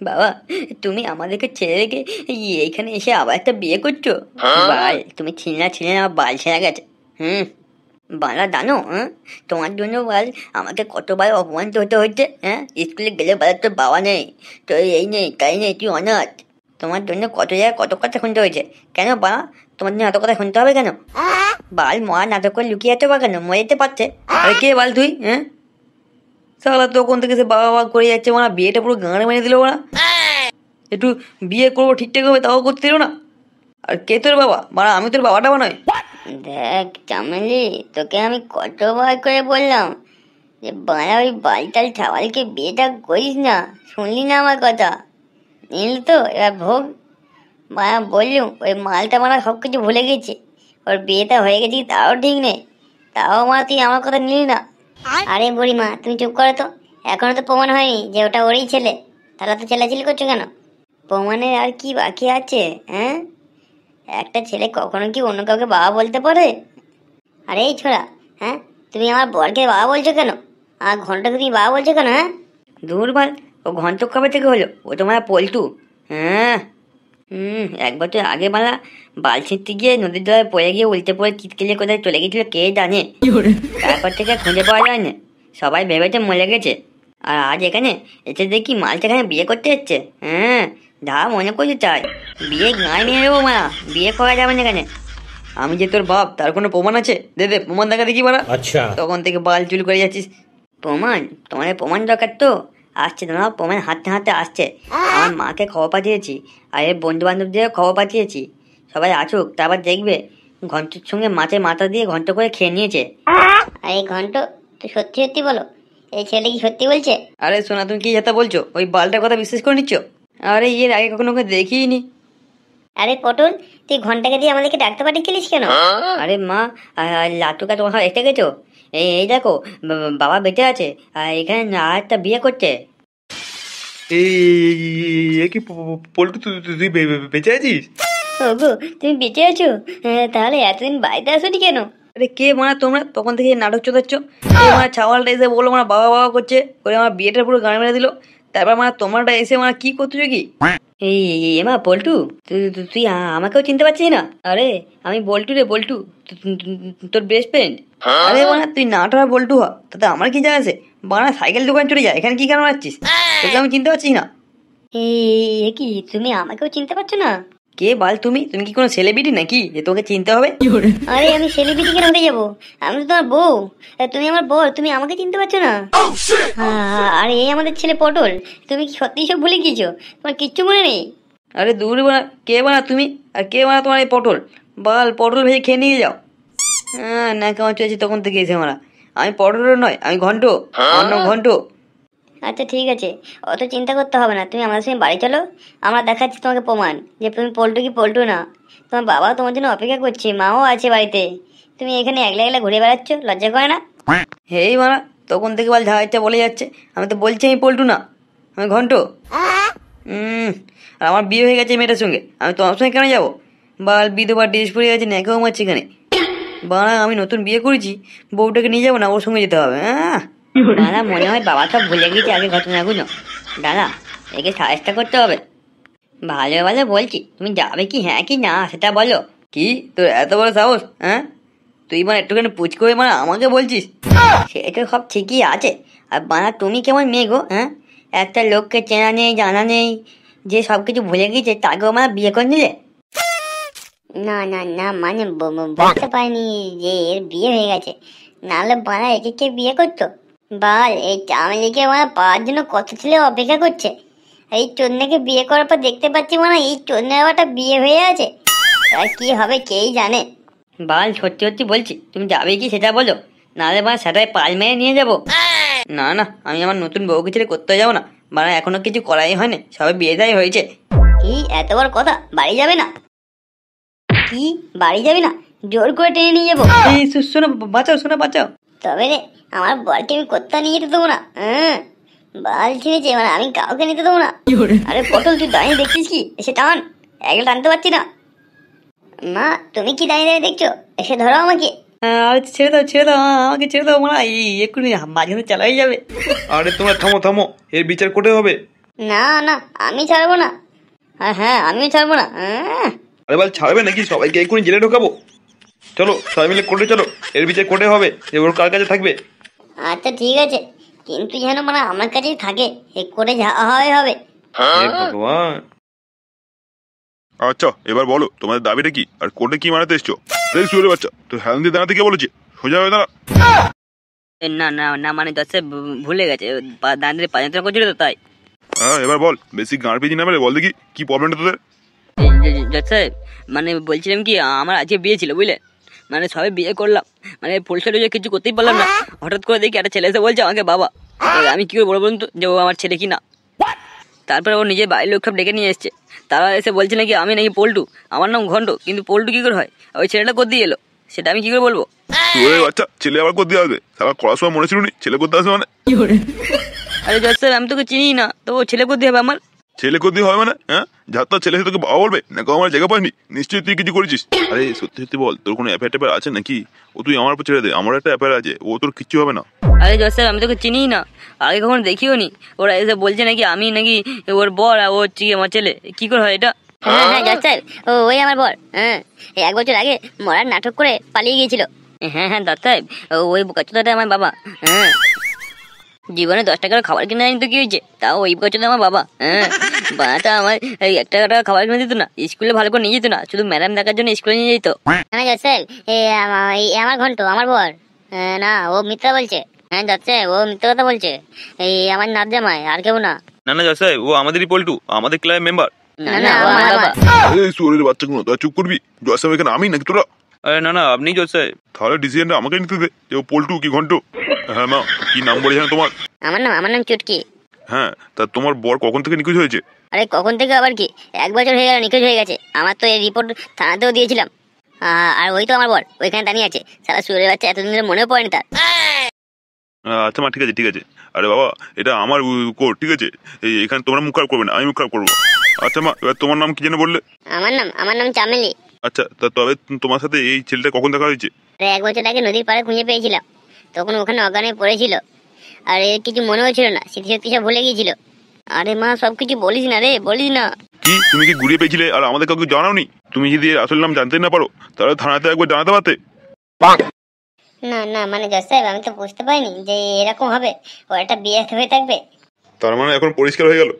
বাবা, তুমি আমাদেরকে ছেড়ে রেখে এইখানে এসে আবার একটা বিয়ে করছো? বাল, তুমি ছিলে না আমার বাল ছেড়ে গেছে। বালা জানো, তোমার জন্য বাল আমাকে কতবার অপমানিত হতে হচ্ছে। স্কুলে গেলে বাল তোর বাবা নেই, তোর এই নেই তাই নেই, তুই অনাথ। তোমার জন্য কত জায়গায় কত কথা শুনতে হয়েছে। কেন বাবা, তোমার জন্য এত কথা শুনতে হবে কেন? বাল মরা নাটক করে লুকিয়ে যেতে বা কেন, মরে যেতে পারছে। আরে কে বাল তুই? সালা তখন থেকে সে বাবা বাবা করে যাচ্ছে, মানে বিয়েটা পুরো গাঁড়ে মেরে দিল। ওরা একটু বিয়ে করবো ঠিকঠাক হবে তাও করতে দিল না। আর কে তোর বাবা? মানে আমি তোর বাবাটা নয়। দেখ চামেলি, তোকে আমি কতবার করে বললাম যে বাড়া ওই বালটাল ছাওয়ালকে বিয়েটা করিস না, শুনলি না আমার কথা? নিল তো এবার ভোগ। মায়া বললুম ওই মালটা মারা সব কিছু ভুলে গেছে, ওর বিয়েটা হয়ে গেছে তাও ঠিক নেই, তাও মা তুই আমার কথা নিলি না। আরে বুড়িমা তুমি চুপ করো তো, এখনো তো প্রমাণ হয়নি যে ওটা ওরই ছেলে, তাহলে তো চেল্লাচিল্লি করছো কেন? প্রমাণের আর কি বাকি আছে? একটা ছেলে কখনো কি অন্য কাউকে বাবা বলতে পারে? আরে এই ছোড়া, তুমি আমার বরকে বাবা বলছো কেন? আর ঘন্টাকে তুমি বাবা বলছো কেন? দূর বল, ও ঘন্ট কবে থেকে হলো? ও তোমার পল্টু। একবার তো আগে বেলা বাল ছিঁড়তে গিয়ে নদীর জলে পড়ে গিয়ে উল্টে পড়ে চিৎকেলে কোথায় চলে গেছিল কে জানে। তারপর থেকে খুঁজে পাওয়া যায় না, সবাই ভেবেছে মরে গেছে। আর আজ এখানে এসে দেখি মালটা এখানে বিয়ে করতে যাচ্ছে। যা মনে করছে চাই, বিয়ে গায়ে নিয়ে যাবো মা, বিয়ে করা যাবে না এখানে। আমি যে তোর বাপ তার কোনো প্রমাণ আছে? দে দে প্রমাণ দেখা দেখি বাড়া। আচ্ছা, তখন থেকে বাল চুল করে যাচ্ছিস। প্রমাণ? তোমার প্রমাণ দরকার তো আসছে, তোমার প্রমাণ হাঁটতে হাঁটতে আসছে। আমার মাকে খবর পাঠিয়েছি, আর এর বন্ধু বান্ধবদের খবর পাঠিয়েছি, সবাই আসুক, তারপর দেখবে ঘন্টের সঙ্গে মাছের মাথা দিয়ে ঘন্ট করে খেয়ে নিয়েছে। আরে ঘন্ট, তুই সত্যি সত্যি বলো, এই ছেলে কি সত্যি বলছে? আরে শোনা, তুমি কি যেটা বলছো ওই বালটার কথা বিশ্বাস করে নিচ্ছ? আরে এর আগে কখনো ওকে দেখিনি। আরে পটল, তুই ঘন্টাকে দিয়ে আমাদেরকে ডাকতে পাঠিয়েছিলিস কেন? আরে মা, লাটুকা তোমার এসে গেছো, এই দেখো বাবা বেঁচে আছে, আর এখানে আর একটা বিয়ে করছে। এই কি পল্টু, তুই বেঁচে আছিস? ওগো তুমি বেঁচে আছো? তাহলে এতদিন বাড়িতে আসোনি কেন? আরে কে মানে তোমরা? তখন থেকে নাটক চোদাচ্ছ। আমার ছাওয়ালটা এসে বললো মানে বাবা বাবা করছে, করে আমার বিয়েটা পুরো গান মেরে দিল। তারপর মানে তোমরাটা এসে মানে কি করতেছো কি? এই মা পল্টু, তুই আমাকেও চিনতে পারছিস না? আরে আমি বল্টু রে, বল্টু, তোর বেস্ট ফ্রেন্ড। আরে মানে তুই নাটা বল্টু হ, তাতে আমার কি জানা আছে? বানা সাইকেল দোকান চলে যায়, এখানে কি কেন আসছিস? তোকে আমি চিনতে পারছিস না? এই কি তুমি আমাকেও চিনতে পারছো না? কে বাল তুমি? তুমি কি কোনো সেলিব্রিটি নাকি যে তোকে চিনতে হবে? আরে আমি সেলিব্রিটি কেন হতে যাবো? আমি তো তোমার বউ, তুমি আমার বর, তুমি আমাকে চিনতে পারছো না? আরে এই আমাদের ছেলে পটল, তুমি কি সত্যি সব ভুলে গিয়েছো? তোমার কিচ্ছু মনে নেই? আরে দূর বানা, কে বানা তুমি? আর কে বানা তোমার এই পটল? বাল পটল ভেজে খেয়ে নিয়ে যাও। না কেমন চলেছে তখন থেকে এসে আমরা। আমি পটলের নয়, আমি ঘন্ট, অন্য ঘন্ট। আচ্ছা ঠিক আছে, অত চিন্তা করতে হবে না, তুমি আমাদের সঙ্গে বাড়ি চলো, আমরা দেখাচ্ছি তোমাকে প্রমাণ যে তুমি পল্টু কি পল্টু না। তোমার বাবা তোমার জন্য অপেক্ষা করছে, মাও আছে বাড়িতে, তুমি এখানে একলা একলা ঘুরে বেড়াচ্ছ, লজ্জা করে না? হেই মারা, তখন থেকে বল যা ইচ্ছা বলে যাচ্ছে। আমি তো বলছি আমি পল্টু না, আমি ঘন্ট। আর আমার বিয়ে হয়ে গেছে মেয়েটার সঙ্গে, আমি তোমার সঙ্গে কেন যাবো? বাল বিধবা ড্রেস পরে গেছে, নেকেও মারছে এখানে। বাড়া আমি নতুন বিয়ে করেছি, বউটাকে নিয়ে যাবো না, ওর সঙ্গে যেতে হবে? দাদা মনে হয় বাবা সব ভুলে গেছে আগে ঘটনাগুলো। দাদা একে সাহায্য করতে হবে। ভালো ভালো বলছি, তুমি যাবে কি হ্যাঁ কি না সেটা বলো। কি তোর এত বড় সাহস? তুই মানে একটুখানি পুচকো হয়ে মানে আমাকে বলছিস? সেটা সব ঠিকই আছে, আর বানা তুমি কেমন মেয়ে গো? একটা লোককে চেনা নেই জানা নেই, যে সব কিছু ভুলে গেছে তাকেও মানে বিয়ে করে নিলে? না না না, মানে বুঝতে পারিনি যে এর বিয়ে হয়ে গেছে, নাহলে বানা একে কে বিয়ে করতো? বাল এই চামেলিকে মানে পাওয়ার জন্য কত ছেলে অপেক্ষা করছে, এই চন্দ্রকে বিয়ে করার পর দেখতে পাচ্ছি মানে এই চন্দ্রের একটা বিয়ে হয়ে আছে, আর কি হবে কেই জানে। বাল সত্যি সত্যি বলছি, তুমি যাবে কি সেটা বলো, নাহলে মানে সেটাই পাল মেরে নিয়ে যাবো। না না, আমি আমার নতুন বউকে ছেড়ে করতে যাবো না, মানে এখনো কিছু করাই হয়নি, সবে বিয়েটাই হয়েছে। কি এত বড় কথা, বাড়ি যাবে না? কি বাড়ি যাবে না? জোর করে টেনে নিয়ে যাবো? শোনো বাঁচাও, শোনো বাঁচাও। তবে রে আমার বলকে আমি কোথা নিয়ে যেতে দেবো না, বাল ছিঁড়েছে মানে আমি কাউকে নিতে দেবো না। আরে পটল তুই দাঁড়িয়ে দেখছিস কি? এসে টান, একলা টানতে পারছি না। মা তুমি কি দাঁড়িয়ে দাঁড়িয়ে দেখছো? এসে ধরো আমাকে। ছেড়ে দাও ছেড়ে দাও, আমাকে ছেড়ে দাও, মা এক্ষুনি মাঝখানে চালাই যাবে। আরে তোমরা থামো থামো, এর বিচার কোর্টে হবে। না না, আমি ছাড়বো না। হ্যাঁ আমিও ছাড়বো না। আরে বল ছাড়বে নাকি? সবাইকে এক্ষুনি জেলে ঢোকাবো। চলো সবাই মিলে কোর্টে চলো, এর বিচার কোর্টে হবে যে ওর কার কাছে থাকবে। আচ্ছা ঠিক আছে, কিন্তু যেন মানে আমার কাছেই থাকে, এ করে যা হবে হবে। হে ভগবান। আচ্ছা এবার বলো তোমাদের দাবিটা কি, আর কোর্টে কি মানাতে এসছো? এই শুয়োরের বাচ্চা, তোর হ্যান্ড দিয়ে দাঁড়াতে কে বলেছে? সোজা হয়ে দাঁড়া। না না না মানে জজ সাহেব ভুলে গেছে, দাঁড়িয়ে পা যন্ত্রণা করছিল তো তাই। হ্যাঁ এবার বল, বেশি গাঁড় পেয়েছি না বলে বল দেখি কি প্রবলেমটা তোদের? জজ সাহেব মানে বলছিলাম কি, আমার আজকে বিয়ে ছিল বুঝলে, মানে সবাই বিয়ে করলাম, মানে ফুল সাইড কিছু করতেই পারলাম না। হঠাৎ করে দেখি একটা ছেলে এসে বলছে আমাকে বাবা। এবার আমি কি করে বলবো বলুন তো যে ও আমার ছেলে কি না? তারপরে ও নিজের বাড়ির লোক সব ডেকে নিয়ে এসছে, তারা এসে বলছে নাকি আমি নাকি পল্টু, আমার নাম ঘন্ট। কিন্তু পল্টু কি করে হয়? ওই ছেলেটা করতে এলো, সেটা আমি কি করে বলবো? শুয়োরের বাচ্চা, ছেলে আবার করতে আসবে? সারা করার সময় মনে ছিল নি ছেলে করতে আসবে মানে? আরে জজ সাহেব আমি তোকে চিনি না, তো ও ছেলে করতে হবে আমার? ছেলে করতে হয় মানে? হ্যাঁ, যার তার ছেলে তোকে বাবা বলবে না? আমার জায়গা পাইনি নিশ্চয়ই তুই কিছু করেছিস। আরে সত্যি সত্যি বল, তোর কোনো অ্যাফেয়ার ট্যাফেয়ার আছে নাকি? ও তুই আমার উপর ছেড়ে দে, আমার একটা অ্যাফেয়ার আছে, ও তোর কিচ্ছু হবে না। আরে জজ সাহেব আমি তোকে চিনি না, আগে কখনো দেখিও নি। ওরা এসে বলছে নাকি আমি নাকি ওর বর আর ও হচ্ছে আমার ছেলে। কি করে হয় এটা? হ্যাঁ হ্যাঁ জজ সাহেব, ওই আমার বর। হ্যাঁ, এই 1 বছর আগে মরার নাটক করে পালিয়ে গিয়েছিল। হ্যাঁ হ্যাঁ জজ সাহেব, ওই বোকাচোদাটা আমার বাবা। হ্যাঁ, জীবনে 10 টাকার খাবার কিনে আনি তো কি হয়েছে, তাও ওই বোকাচোদা আমার বাবা। হ্যাঁ, বাবাটা আমার এই 1 টাকা খাবার কিনে দিত না, স্কুলে ভালো করে নিয়ে যেত না, শুধু ম্যাডাম দেখার জন্য স্কুলে নিয়ে যেত। হ্যাঁ জজ সাহেব, আমার ঘন্ট আমার বর। না, ও মিথ্যা বলছে। হ্যাঁ জজ সাহেব, ও মিথ্যা কথা বলছে। এই আমার নাত জামাই, আর কেউ না। না না জজ সাহেব, ও আমাদেরই পল্টু, আমাদের ক্লাবের মেম্বার। না না ও আমার বাবা। এই শুয়োরের বাচ্চাগুলো, তোরা চুপ করবি? জয় সাহেব এখানে আমি নাকি তোরা? আরে না না আপনি জজ সাহেব। তাহলে ডিসিশনটা আমাকে নিতে দে যে ও পল্টু কি ঘন্ট। হ্যাঁ মা, কি নাম বলেছেন তোমার? আমার নাম চুটকি। হ্যাঁ, তা তোমার বর কখন থেকে নিখোঁজ হয়েছে? আরে কখন থেকে আবার কি, 1 বছর হয়ে গেল নিখোঁজ হয়ে গেছে। আমার তো এই রিপোর্ট থানাতেও দিয়েছিলাম। আর ওই তো আমার বর ওইখানে দাঁড়িয়ে আছে। সারা সুরের বাচ্চা এতদিন ধরে মনেও পড়েনি তার। আচ্ছা মা, ঠিক আছে ঠিক আছে। আরে বাবা, এটা আমার কোর্ট, ঠিক আছে? এখানে তোমরা মুখ খারাপ করবে না, আমি মুখ খারাপ করবো। আচ্ছা মা, এবার তোমার নাম কি যেন বললে? আমার নাম চামেলি। আচ্ছা, তা তবে তোমার সাথে এই ছেলেটা কখন দেখা হয়েছে? আরে 1 বছর আগে নদীর পাড়ে খুঁজে পেয়েছিলাম, তখন ওখানে অজ্ঞান হয়ে পড়েছিল। আর এর কিছু মনেও ছিল না, স্মৃতি শক্তি সব ভুলে গিয়েছিল। আরে মা, সবকিছু বলিস না রে, বলিস না। কি তুমি কি ঘুরিয়ে পেয়েছিলে আর আমাদের কাউকে জানাওনি? তুমি যদি এর আসল নাম জানতে না পারো তাহলে থানাতে একবার জানাতে পারতে। না না মানে জজ সাহেব, আমি তো বুঝতে পারিনি যে এরকম হবে, ও একটা বিয়ে হয়ে থাকবে। তার মানে এখন পরিষ্কার হয়ে গেল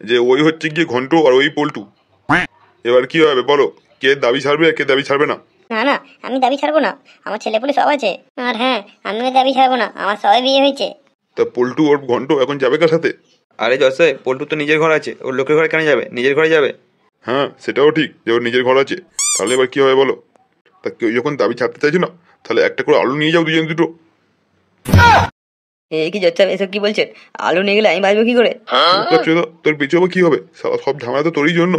যে ওই হচ্ছে গিয়ে ঘন্ট আর ওই পল্টু। এবার কি হবে বলো, কে দাবি ছাড়বে আর কে দাবি ছাড়বে না? না না, আমি দাবি ছাড়বো না, আমার ছেলে পুলে সব আছে। আর হ্যাঁ, আমিও দাবি ছাড়বো না, আমার সবাই বিয়ে হয়েছে। তা পল্টু ওর ঘন্ট এখন যাবে কার সাথে? আরে জজ সাহেব, পল্টু তো নিজের ঘর আছে, ওর লোকের ঘরে কেন যাবে? নিজের ঘরে যাবে। হ্যাঁ সেটাও ঠিক যে ওর নিজের ঘর আছে। তাহলে এবার কি হবে বলো? তা কেউ যখন দাবি ছাড়তে চাইছো না, তাহলে একটা করে আলু নিয়ে যাও দুজন দুটো। এই কি জজ সাহেব এসব কি বলছেন? আলু নিয়ে গেলে আমি বাঁচবো কি করে? তোর পিছু আবার কি হবে? সব ঝামেলা তো তোরই জন্য।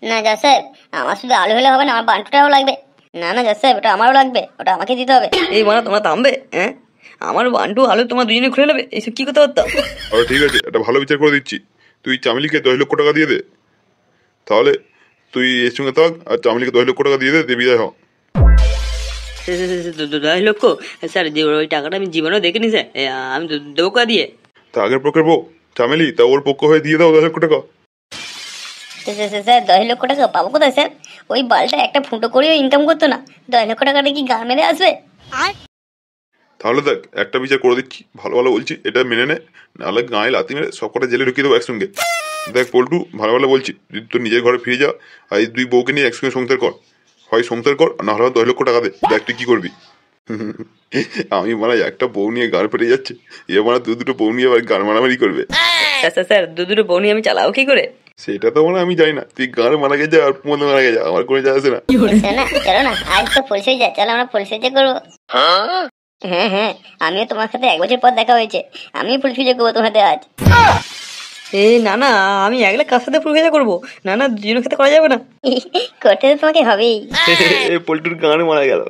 না জজ সাহেব, আমার শুধু আলু হলে হবে না, আমার বান্টুটাও লাগবে। না না জজ সাহেব, ওটা আমারও লাগবে, ওটা আমাকে দিতে হবে। এই বানা তোমরা থামবে? হ্যাঁ, আমার বান্টু আলু তোমার দুজনে খুলে নেবে? এইসব কি কথাবার্তা? আরে ঠিক আছে, একটা ভালো বিচার করে দিচ্ছি। তুই চামেলিকে 10 লক্ষ টাকা দিয়ে দে, তাহলে তুই এর সঙ্গে থাক, আর চামেলিকে 10 লক্ষ টাকা দিয়ে দে বিদায় হ। 10 লক্ষ? স্যার যে ওই টাকাটা আমি জীবনেও দেখিনি স্যার, আমি দেবো কা দিয়ে? তা আগের পক্ষের বউ চামেলি, তা ওর পক্ষ হয়ে দিয়ে দাও 10 লক্ষ টাকা। স্যার 10 লক্ষ টাকা পাবো কোথায় স্যার? ওই বালটা একটা ফুটো করেও ইনকাম করতো না, 10 লক্ষ টাকাটা কি গান মেরে আসবে? তাহলে দেখ, একটা বিচার করে দিচ্ছি, ভালো ভালো বলছি, এটা মেনে নে, নাহলে গায়ে লাথি মেরে সব কটা জেলে ঢুকিয়ে দেবো একসঙ্গে। দেখ পল্টু, ভালো ভালো বলছি, যদি তোর নিজের ঘরে ফিরে যা আর এই 2 বউকে নিয়ে একসঙ্গে সংসার কর, হয় সংসার কর না হলে 10 লক্ষ টাকা দে। দেখ তুই কি করবি। আমি মানে একটা বউ নিয়ে গান ফেটে যাচ্ছে, এ মানে দুটো বউ নিয়ে আবার গান মারামারি করবে। স্যার দুটো বউ নিয়ে আমি চালাবো কি করে? সেটা তো মানে আমি জানি না, তুই গান মারা গে যা আর মধ্যে মারা গে যা, আমার কোনো যায় আসে না। চলো না, আজ তো পরিচর্যা, চলো আমরা পরিচর্যা করবো। হ্যাঁ হ্যাঁ, আমিও তোমার সাথে 1 বছর পর দেখা হয়েছে, আমিও পরিচর্যা করবো তোমার সাথে আজ। এই না না, আমি একলা কার সাথে পরিচর্যা করবো? না না, দুজনের সাথে করা যাবে না। করতে তো তোমাকে হবেই। পল্টুর গান মারা গেল।